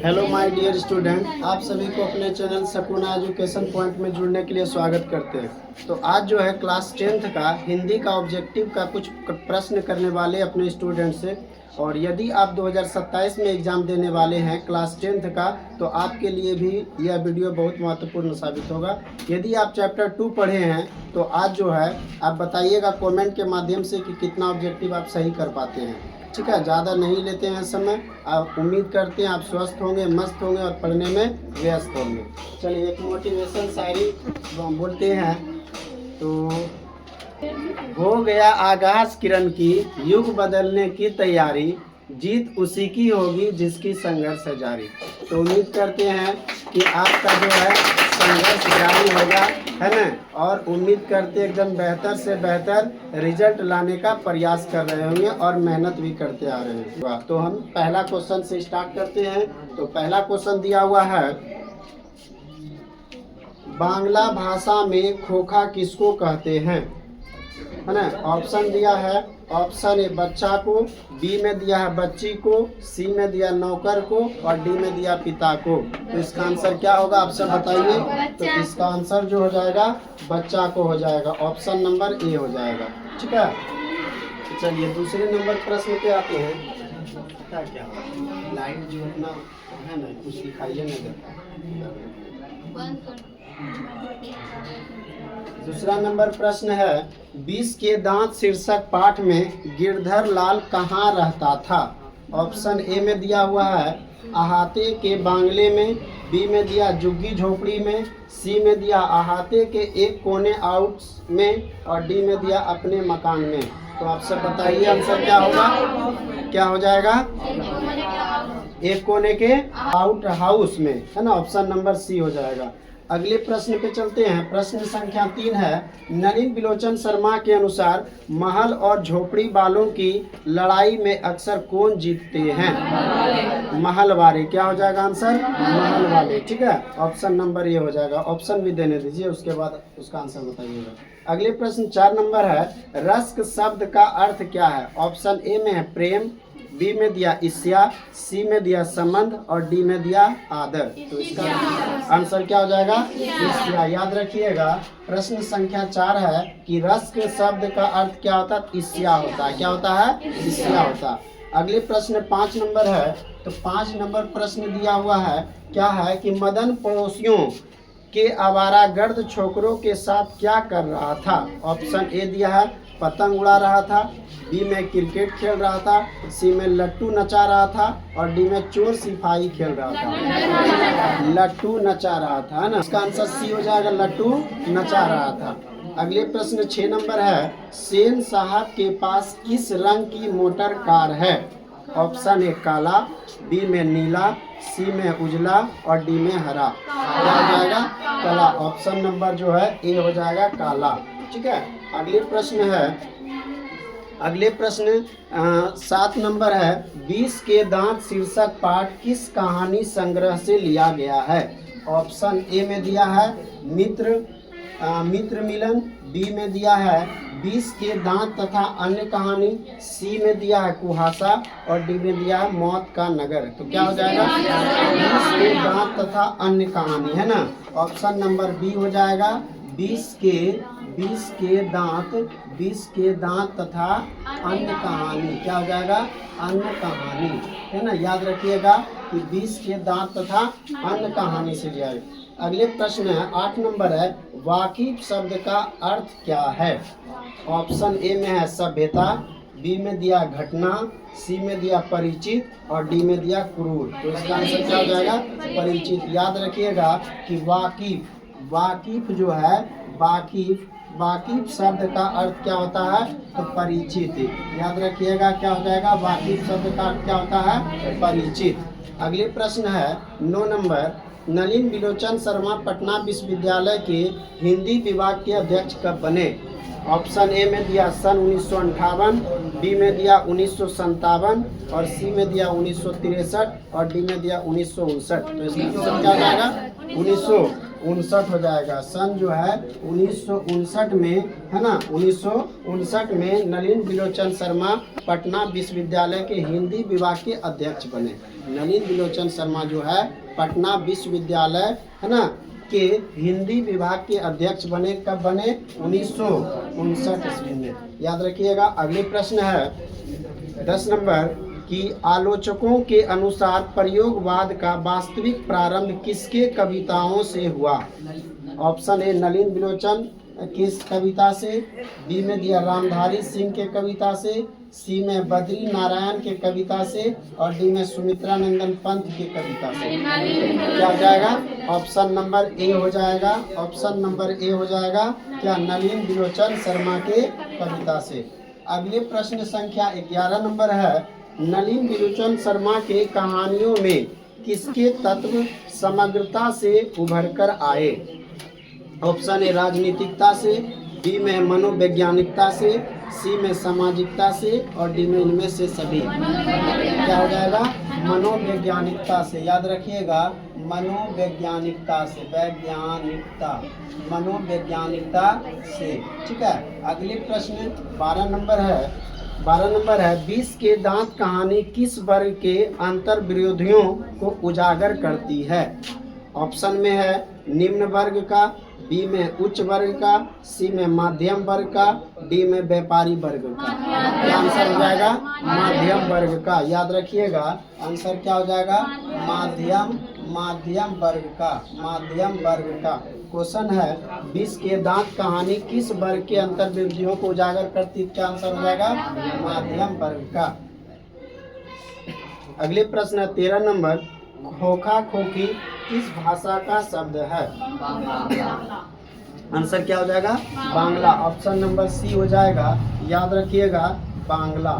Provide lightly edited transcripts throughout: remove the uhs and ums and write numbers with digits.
Hello my dear student, आप सभी को अपने चैनल सकुना एजुकेशन पॉइंट में जुड़ने के लिए स्वागत करते हैं। तो आज जो है क्लास 10th का हिंदी का ऑब्जेक्टिव का कुछ प्रश्न करने वाले अपने स्टूडेंट से। और यदि आप 2027 में एग्ज़ाम देने वाले हैं क्लास 10th का, तो आपके लिए भी यह वीडियो बहुत महत्वपूर्ण साबित होगा। यदि आप चैप्टर 2 पढ़े हैं तो आज जो है आप बताइएगा कमेंट के माध्यम से कि कितना ऑब्जेक्टिव आप सही कर पाते हैं। ठीक है, ज़्यादा नहीं लेते हैं समय। आप उम्मीद करते हैं आप स्वस्थ होंगे, मस्त होंगे और पढ़ने में व्यस्त होंगे। चलिए एक मोटिवेशन शायरी बोलते हैं। तो हो गया आगाज किरण की, युग बदलने की तैयारी, जीत उसी की होगी जिसकी संघर्ष है जारी। तो उम्मीद करते हैं कि आपका जो है संघर्ष जारी होगा, है ना। और उम्मीद करते हैं एकदम बेहतर से बेहतर रिजल्ट लाने का प्रयास कर रहे होंगे और मेहनत भी करते आ रहे हैं। तो हम पहला क्वेश्चन से स्टार्ट करते हैं। तो पहला क्वेश्चन दिया हुआ है, बांग्ला भाषा में खोखा किसको कहते हैं, है ना। ऑप्शन दिया है, ऑप्शन ए बच्चा को, बी में दिया है बच्ची को, सी में दिया नौकर को और डी में दिया पिता को। तो इसका आंसर क्या होगा आप सब बताइए। तो इसका आंसर जो हो जाएगा बच्चा को हो जाएगा, ऑप्शन नंबर ए हो जाएगा। ठीक है, तो चलिए दूसरे नंबर प्रश्न पे आते हैं। क्या लाइट जो अपना है ना कुछ दिखाइए नहीं देता। दूसरा नंबर प्रश्न है, 20 के दांत शीर्षक पाठ में गिरधर लाल कहाँ रहता था। ऑप्शन ए में दिया हुआ है अहाते के बांग्ले में, बी में दिया झुग्गी झोपड़ी में, सी में दिया अहाते के एक कोने आउट में और डी में दिया अपने मकान में। तो आप सब बताइए आंसर क्या होगा, क्या हो जाएगा। एक कोने के आउट हाउस में, है ना। ऑप्शन नंबर सी हो जाएगा। अगले प्रश्न पे चलते हैं। प्रश्न संख्या 3 है, नलिन बिलोचन शर्मा के अनुसार महल और झोपड़ी वालों की लड़ाई में अक्सर कौन जीतते हैं। महल वाले, क्या हो जाएगा आंसर, महल वाले। ठीक है, ऑप्शन नंबर ये हो जाएगा। ऑप्शन भी देने दीजिए, उसके बाद उसका आंसर बताइएगा। अगले प्रश्न 4 नंबर है, रस्क शब्द का अर्थ क्या है। ऑप्शन ए में है प्रेम, बी में दिया ईर्ष्या, सी में दिया संबंध और डी में दिया आदर। तो इसका आंसर क्या हो जाएगा, ईर्ष्या। याद रखिएगा प्रश्न संख्या 4 है कि रस्क शब्द का अर्थ क्या होता है, ईर्ष्या होता है। क्या होता है, ईर्ष्या होता है। अगले प्रश्न 5 नंबर है। तो 5 नंबर प्रश्न दिया हुआ है, क्या है कि मदन पड़ोसियों के आवारागर्द छोकरों के साथ क्या कर रहा था। ऑप्शन ए दिया है पतंग उड़ा रहा था, बी में क्रिकेट खेल रहा था, सी में लट्टू नचा रहा था और डी में चोर सिपाही खेल रहा था। लट्टू नचा रहा था, है ना। इसका आंसर सी हो जाएगा, लट्टू नचा रहा था। अगले प्रश्न 6 नंबर है, सेन साहब के पास किस रंग की मोटर कार है। ऑप्शन ए काला, बी में नीला, सी में उजला और डी में हरा। क्या हो जाएगा, काला। ऑप्शन नंबर जो है ए हो जाएगा, काला। ठीक है, अगले प्रश्न है, अगले प्रश्न 7 नंबर है, 20 के दांत शीर्षक पाठ किस कहानी संग्रह से लिया गया है। ऑप्शन ए में दिया है मित्र मिलन, बी में दिया है 20 के दांत तथा अन्य कहानी, सी में दिया है कुहासा और डी में दिया है मौत का नगर। तो क्या हो जाएगा, 20 के दांत तथा अन्य कहानी, है ना। ऑप्शन नंबर बी हो जाएगा, 20 के दांत तथा अन्य कहानी। क्या हो जाएगा, अन्य कहानी, है ना। याद रखिएगा कि 20 के दांत तथा अन्य कहानी से लिया है। अगले प्रश्न है 8 नंबर है, वाकिफ शब्द का अर्थ क्या है। ऑप्शन ए में है सभ्यता, बी में दिया घटना, सी में दिया परिचित और डी में दिया क्रूर। तो इसका आंसर क्या हो जाएगा, परिचित। याद रखिएगा कि वाकिफ जो है, वाकिफ शब्द का अर्थ क्या होता है, तो परिचित। याद रखिएगा क्या हो जाएगा, वाकिफ शब्द का अर्थ क्या होता है, परिचित। अगले प्रश्न है 9 नंबर, नलिन बिलोचन शर्मा पटना विश्वविद्यालय के हिंदी विभाग के अध्यक्ष कब बने। ऑप्शन ए में दिया सन 1958, बी में दिया 1957 और सी में दिया 1963 और डी में दिया 1959। तो इसका आंसर क्या हो जाएगा, 1959 हो जाएगा। सन जो है 1959 में, है ना, 1959 में नलिन बिलोचन शर्मा पटना विश्वविद्यालय के हिंदी विभाग के अध्यक्ष बने। नलिन बिलोचन शर्मा जो है पटना विश्वविद्यालय है ना के हिंदी विभाग के अध्यक्ष बने। कब बने? 1959 ईस्वी में। याद रखिएगा। अगले प्रश्न है 10 नंबर कि आलोचकों के अनुसार प्रयोगवाद का वास्तविक प्रारंभ किसके कविताओं से हुआ? ऑप्शन ए नलिन बिलोचन किस कविता से, बी में दिया रामधारी सिंह के कविता से, सी में बद्री नारायण के कविता से और डी में सुमित्रा नंदन पंत की कविता से। क्या हो जाएगा? ऑप्शन नंबर ए हो जाएगा। ऑप्शन नंबर ए हो जाएगा क्या? नलिन बिलोचन शर्मा के कविता से। अगले प्रश्न संख्या 11 नंबर है नलिन बिलोचन शर्मा के कहानियों में किसके तत्व समग्रता से उभर कर आए? ऑप्शन ए राजनीतिकता से, बी में मनोवैज्ञानिकता से, सी में सामाजिकता से और डी में इनमें से सभी। क्या हो जाएगा? मनोवैज्ञानिकता से। याद रखिएगा, मनोवैज्ञानिकता से, वैज्ञानिकता, मनोवैज्ञानिकता से। ठीक है। अगले प्रश्न 12 नंबर है 20 के दांत कहानी किस वर्ग के अंतर विरोधियों को उजागर करती है? ऑप्शन में है निम्न वर्ग का, बी में उच्च वर्ग का, सी में माध्यम वर्ग का, डी में व्यापारी वर्ग का। क्या आंसर हो जाएगा? माध्यम वर्ग का। याद रखिएगा, आंसर क्या हो जाएगा? माध्यम वर्ग का, माध्यम वर्ग का। क्वेश्चन है 20 के दांत कहानी किस वर्ग के अंतर विरोधियों को उजागर करती? क्या आंसर हो जाएगा? माध्यम वर्ग का। अगले प्रश्न है 13 नंबर खोखा खोखी किस भाषा का शब्द है? आंसर क्या हो जाएगा? बांग्ला। ऑप्शन नंबर सी हो जाएगा। याद रखिएगा, बांग्ला।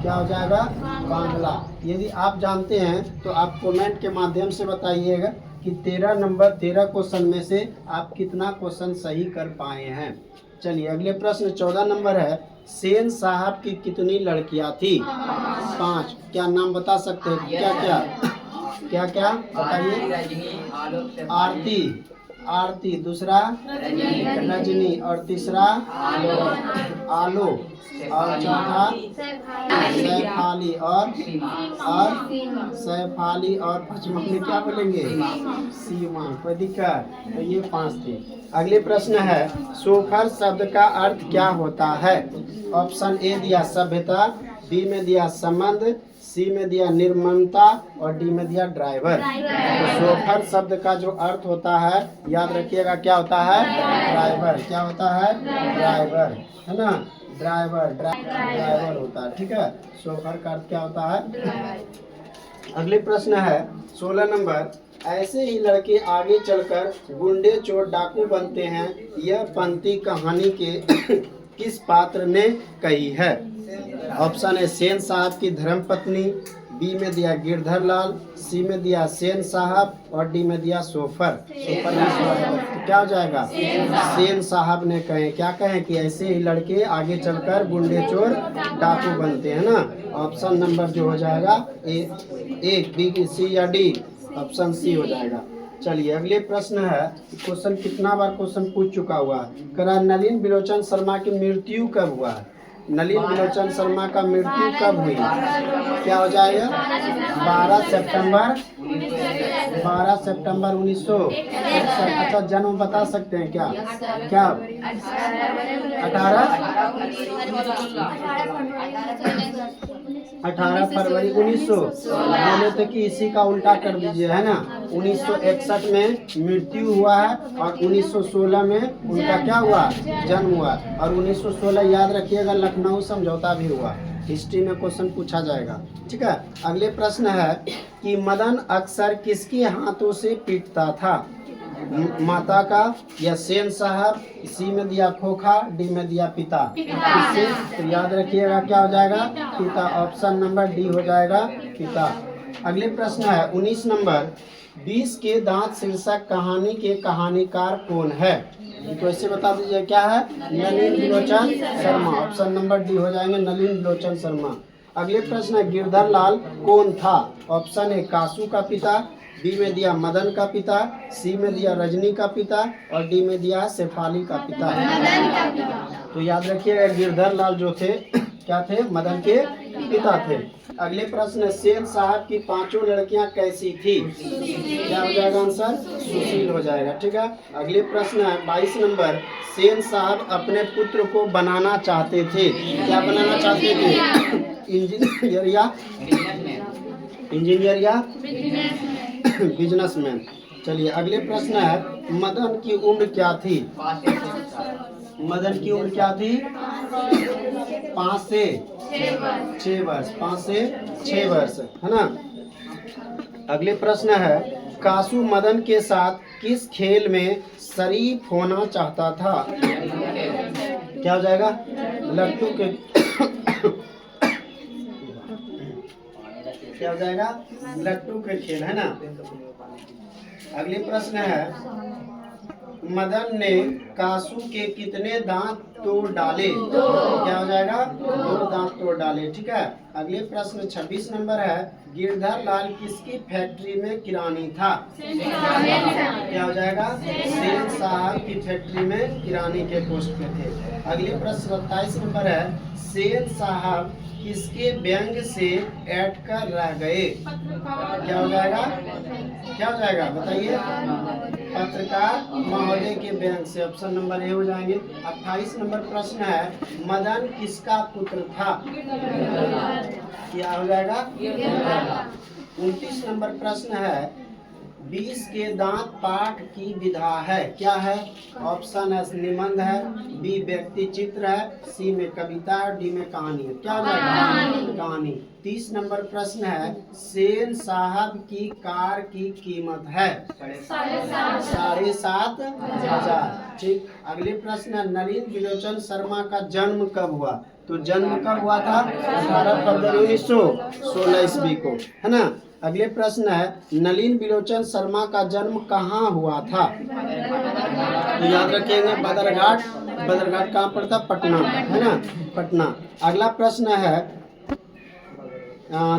क्या हो जाएगा? बांग्ला। यदि आप जानते हैं तो आप कमेंट के माध्यम से बताइएगा कि 13 क्वेश्चन में से आप कितना क्वेश्चन सही कर पाए हैं। चलिए अगले प्रश्न 14 नंबर है सेन साहब की कितनी लड़कियां थी? 5। क्या नाम बता सकते हैं? क्या क्या बताइए? आरती, दूसरा रजनी और तीसरा आलो और चौथा सैफाली और सैफाली और पांचवा में क्या बोलेंगे? सीमा। कोई दिक्कत? तो ये 5 थे। अगले प्रश्न है सोफर शब्द का अर्थ क्या होता है? ऑप्शन ए दिया सभ्यता, बी में दिया संबंध, सी में दिया निर्ममता और डी में दिया ड्राइवर। तो सोफर शब्द का जो अर्थ होता है, याद रखिएगा, क्या होता है? ड्राइवर। क्या होता है? ड्राइवर, है ना? ड्राइवर होता है। ठीक है। सोफर का अर्थ क्या होता है? अगले प्रश्न है 16 नंबर ऐसे ही लड़के आगे चलकर गुंडे चोर डाकू बनते हैं, यह पंक्ति कहानी के किस पात्र ने कही है? ऑप्शन है सेन साहब की धर्मपत्नी, बी में दिया गिरधर लाल, सी में दिया सेन साहब और डी में दिया सोफर। तो क्या हो जाएगा? सेन साहब ने कहे, क्या कहे कि ऐसे ही लड़के आगे चलकर गुंडे चोर डाकू बनते हैं ना। ऑप्शन नंबर जो हो जाएगा ए, बी, सी या डी। ऑप्शन सी हो जाएगा। चलिए अगले प्रश्न है क्वेश्चन कितना बार क्वेश्चन पूछ चुका हुआ है। नलिन बिलोचन शर्मा की मृत्यु कब हुआ है? नलिन बिलोचन शर्मा का मृत्यु कब हुई? क्या हो जाएगा? 12 सितंबर 1961। अच्छा जन्म बता सकते हैं क्या? 18 फरवरी 1900। बोले थे कि इसी का उल्टा कर दीजिए, है ना। 1961 में मृत्यु हुआ है और 1916 में उनका क्या हुआ? जन्म हुआ। और 1916 याद रखिएगा लखनऊ समझौता भी हुआ। हिस्ट्री में क्वेश्चन पूछा जाएगा। ठीक है। अगले प्रश्न है कि मदन अक्सर किसके हाथों से पीटता था? माता का या सेन साहब, सी में दिया खोखा, डी में दिया पिता। इससे तो याद रखिएगा क्या हो जाएगा? पिता। ऑप्शन नंबर डी हो जाएगा पिता। अगले प्रश्न है 19 नंबर 20 के दांत शीर्षक कहानी के कहानीकार कौन है? तो ऐसे बता दीजिए क्या है? नलिन बिलोचन शर्मा। ऑप्शन नंबर डी हो जाएंगे नलिन बिलोचन शर्मा। अगले प्रश्न है गिरधर लाल कौन था? ऑप्शन ए कासू का पिता, बी में दिया मदन का पिता, सी में दिया रजनी का पिता और डी में दिया शेफाली का पिता। तो याद रखिएगा गिरधर लाल जो थे क्या थे? मदन के पिता थे। अगले प्रश्न है, सेन साहब की पांचों लड़कियां कैसी थी? क्या हो जाएगा आंसर? सुशील हो जाएगा। ठीक है। अगले प्रश्न है 22 नंबर, सेन साहब अपने पुत्र को बनाना चाहते थे। क्या बनाना चाहते थे? इंजीनियर या बिजनेसमैन। चलिए अगले प्रश्न है, मदन की उम्र क्या थी? मदन की उम्र क्या थी? 5 से 6 वर्ष। 5 से 6 वर्ष, है ना। अगले प्रश्न है, कासू मदन के साथ किस खेल में शरीफ होना चाहता था? क्या हो जाएगा? लट्टू के क्या हो जाएगा? लट्टू के खेल, है ना। अगले प्रश्न है, मदन ने कासू के कितने दांत तोड़ डाले? क्या हो जाएगा? 2 दांत तोड़ डाले। ठीक है। अगले प्रश्न 26 नंबर है, गिरधर लाल किसकी फैक्ट्री में किरानी था? क्या हो जाएगा? सेन साहब की फैक्ट्री में किरानी के पोस्ट पे थे। अगले प्रश्न 27 नंबर है, सेन साहब किसके व्यंग से अटकर रह गए? क्या हो जाएगा? क्या हो जाएगा बताइए? पत्रकार महोदय के व्यंग से। ऑप्शन नंबर ए हो जाएंगे। 28 नंबर प्रश्न है, मदन किसका पुत्र था? क्या हो जाएगा? 29 नंबर प्रश्न है, 20 के दांत पाठ की विधा है। क्या है? ऑप्शन है निबंध है, बी व्यक्ति चित्र है, सी में कविता है, डी में कहानी है। क्या हो जाएगा? कहानी। 30 नंबर प्रश्न है, सेन साहब की कार की कीमत है 7,500। ठीक। अगले प्रश्न है, नलिन बिलोचन शर्मा का जन्म कब हुआ? तो जन्म कब हुआ था? 18 फरवरी 1916 ईस्वी को, है ना। अगले प्रश्न है, नलिन बिलोचन शर्मा का जन्म कहाँ हुआ था? तो याद रखेंगे बदरघाट। बदरघाट कहाँ पड़ता? पटना, है ना, पटना। अगला प्रश्न है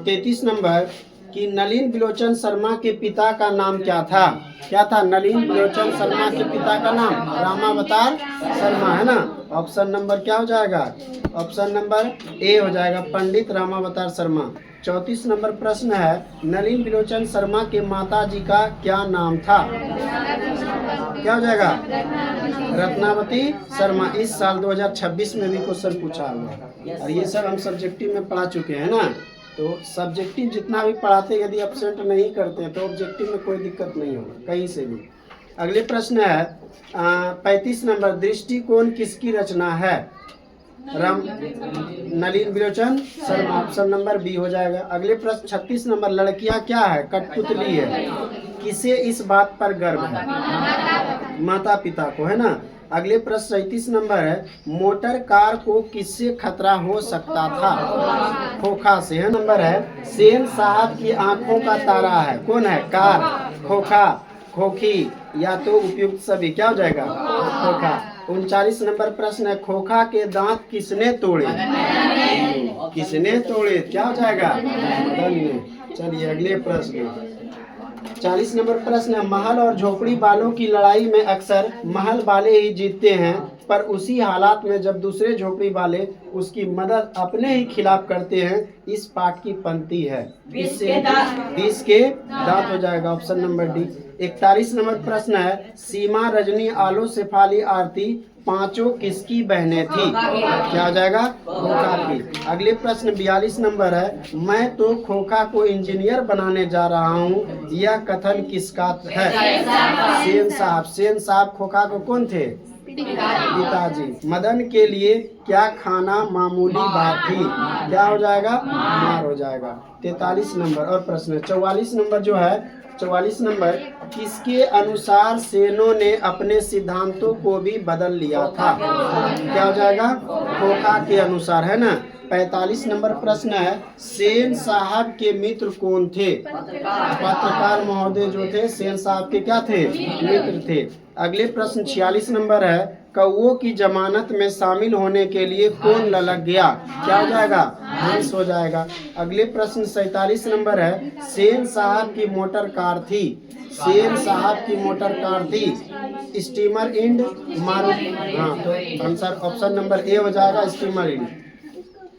33 नंबर कि नलिन बिलोचन शर्मा के पिता का नाम क्या था? क्या था नलिन बिलोचन शर्मा के पिता का नाम? रामावतार शर्मा, है ना। ऑप्शन नंबर क्या हो जाएगा? ऑप्शन नंबर ए हो जाएगा, पंडित रामावतार शर्मा। 34 नंबर प्रश्न है, नलिन बिलोचन शर्मा के माता जी का क्या नाम था? क्या हो जाएगा? रत्नावती शर्मा। इस साल 2026 में भी क्वेश्चन पूछा हुआ, और ये सब हम सब्जेक्टिव में पढ़ा चुके हैं ना। तो सब्जेक्टिव जितना भी पढ़ाते, यदि एब्सेंट नहीं करते हैं तो ऑब्जेक्टिव में कोई दिक्कत नहीं होगा कहीं से भी। अगले प्रश्न है 35 नंबर, दृष्टिकोण किसकी रचना है? नलिन बिलोचन शर्मा। ऑप्शन नंबर बी हो जाएगा। अगले प्रश्न 36 नंबर, लड़कियां क्या है? कठपुतली है। किसे इस बात पर गर्व है? माता पिता को, है ना। अगले प्रश्न 37 नंबर है, मोटर कार को किससे खतरा हो सकता था? खोखा से, है। नंबर है, सेन साहब की आंखों का तारा है। कौन है? कार, खोखा, खोखी या तो उपयुक्त सभी। क्या हो जाएगा? खोखा। 39 नंबर प्रश्न है, खोखा के दांत किसने तोड़े? किसने तोड़े? क्या हो जाएगा? मदन ने। चलिए अगले प्रश्न 40 नंबर प्रश्न है, महल और झोपड़ी वालों की लड़ाई में अक्सर महल वाले ही जीतते हैं, पर उसी हालात में जब दूसरे झोपड़ी वाले उसकी मदद अपने ही खिलाफ करते हैं। इस पाठ की पंक्ति है। 20 के दांत हो जाएगा। Option number D. 41 नंबर प्रश्न है, सीमा, रजनी, आलो, शेफाली, आरती पांचों किसकी बहनें थी? क्या हो जाएगा? खोखा की। अगले प्रश्न 42 नंबर है, मैं तो खोखा को इंजीनियर बनाने जा रहा हूँ, यह कथन किसका है? सेन साहब। सेन साहब खोखा को कौन थे? पिताजी। मदन के लिए क्या खाना मामूली बात थी? क्या हो जाएगा? मार हो जाएगा। 43 नंबर और प्रश्न 44 नंबर जो है, 44 नंबर, किसके अनुसार सेनों ने अपने सिद्धांतों को भी बदल लिया था? क्या हो जाएगा? खोखा के अनुसार, है ना। 45 नंबर प्रश्न है, सेन साहब के मित्र कौन थे? पत्रकार महोदय जो थे सेन साहब के क्या थे? मित्र थे। अगले प्रश्न 46 नंबर है, कौओं की जमानत में शामिल होने के लिए कौन ललक गया? क्या हो जाएगा? हंस हो जाएगा। अगले प्रश्न 47 नंबर है, सेन साहब की मोटर कार थी। सेन साहब की मोटर कार थी स्टीमर इंड मारुति। हाँ, तो आंसर ऑप्शन नंबर ए हो जाएगा, स्टीमर इंड।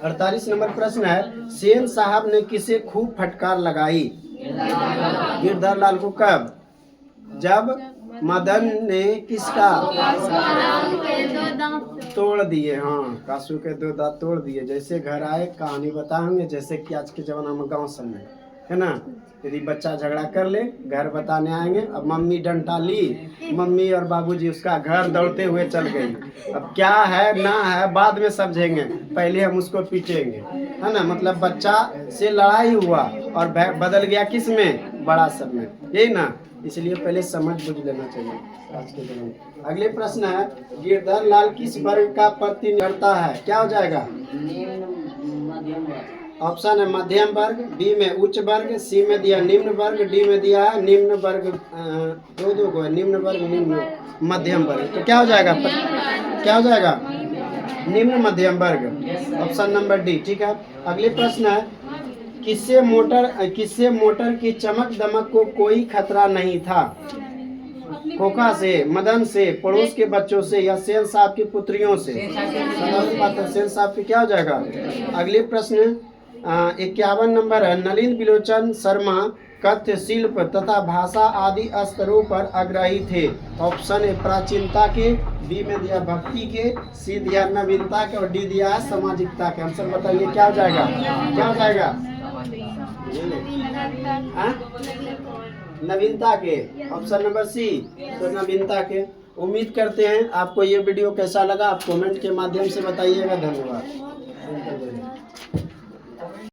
48 नंबर प्रश्न है, सेन साहब ने किसे खूब फटकार लगाई? गिरधर लाल को कब? जब मदन ने किसका तोड़ दिए। हाँ, कासू के 2 दांत तोड़ दिए। जैसे घर आए कहानी बताएंगे, जैसे कि आज के जमाना में गांव सब में है ना, यदि बच्चा झगड़ा कर ले घर बताने आएंगे, अब मम्मी डंडा ली, मम्मी और बाबूजी उसका घर दौड़ते हुए चल गई। अब क्या है ना है बाद में समझेंगे, पहले हम उसको पीटेंगे, है ना। मतलब बच्चा से लड़ाई हुआ और बदल गया किस में? बड़ा सब में, यही ना। इसलिए पहले समझ बुझ लेना चाहिए आज के जमाने में। अगले प्रश्न है, गिरधर लाल किस वर्ग का प्रतिनिधित्व करता है? क्या हो जाएगा? ऑप्शन है मध्यम वर्ग, बी में उच्च वर्ग, सी में दिया निम्न वर्ग, डी में दिया है निम्न वर्ग। दो को है, निम्न वर्ग निम्न मध्यम वर्ग। तो क्या हो जाएगा? क्या हो जाएगा? निम्न मध्यम वर्ग, ऑप्शन नंबर डी। ठीक है। अगले प्रश्न है, किससे मोटर की चमक दमक को कोई खतरा नहीं था? खोखा से, मदन से, पड़ोस के बच्चों से, या सेन साहब की पुत्रियों से? सेन साहब की क्या हो जाएगा? अगले प्रश्न 51 नंबर है, नलिन बिलोचन शर्मा कथ्य शिल्प तथा भाषा आदि स्तरों पर आग्रही थे। ऑप्शन ए प्राचीनता के, बी में दिया भक्ति के, सी दिया नवीनता के, और डी दिया है सामाजिकता के। आंसर बताइए क्या हो जाएगा? क्या हो जाएगा? नवीनता के, ऑप्शन नंबर सी, तो नवीनता के। उम्मीद करते हैं आपको ये वीडियो कैसा लगा, आप कमेंट के माध्यम से बताइएगा। धन्यवाद।